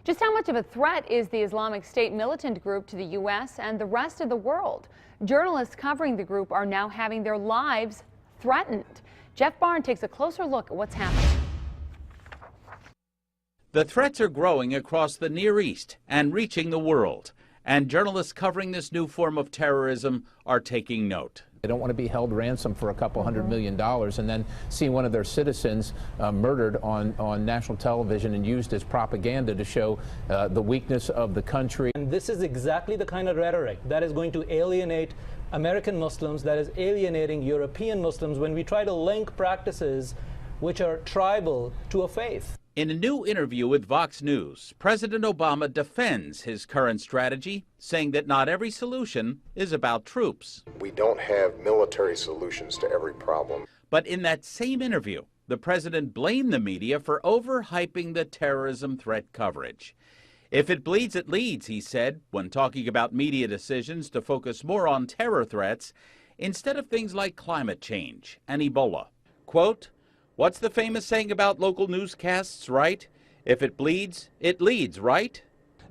Just how much of a threat is the Islamic State militant group to the U.S. and the rest of the world? Journalists covering the group are now having their lives threatened. Jeff Barnes takes a closer look at what's happening. The threats are growing across the Near East and reaching the world. And journalists covering this new form of terrorism are taking note. They don't want to be held ransom for a couple $100 million and then see one of their citizens murdered on national television and used as propaganda to show the weakness of the country. And this is exactly the kind of rhetoric that is going to alienate American Muslims, that is alienating European Muslims when we try to link practices which are tribal to a faith. In a new interview with Vox News, President Obama defends his current strategy, saying that not every solution is about troops. We don't have military solutions to every problem. But in that same interview, the president blamed the media for overhyping the terrorism threat coverage. If it bleeds, it leads, he said, when talking about media decisions to focus more on terror threats instead of things like climate change and Ebola. Quote, "What's the famous saying about local newscasts, right? If it bleeds, it leads, right?"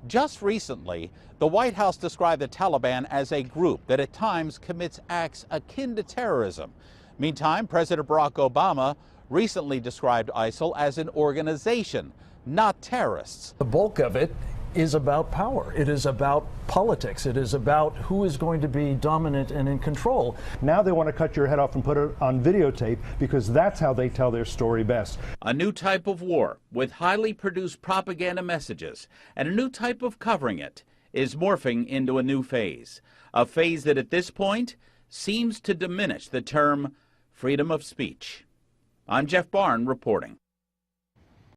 Just recently, the White House described the Taliban as a group that at times commits acts akin to terrorism. Meantime, President Barack Obama recently described ISIL as an organization, not terrorists. The bulk of it is about power. It is about politics. It is about who is going to be dominant and in control. Now they want to cut your head off and put it on videotape because that's how they tell their story best. A new type of war with highly produced propaganda messages and a new type of covering it is morphing into a new phase. A phase that at this point seems to diminish the term freedom of speech. I'm Jeff Barnes reporting.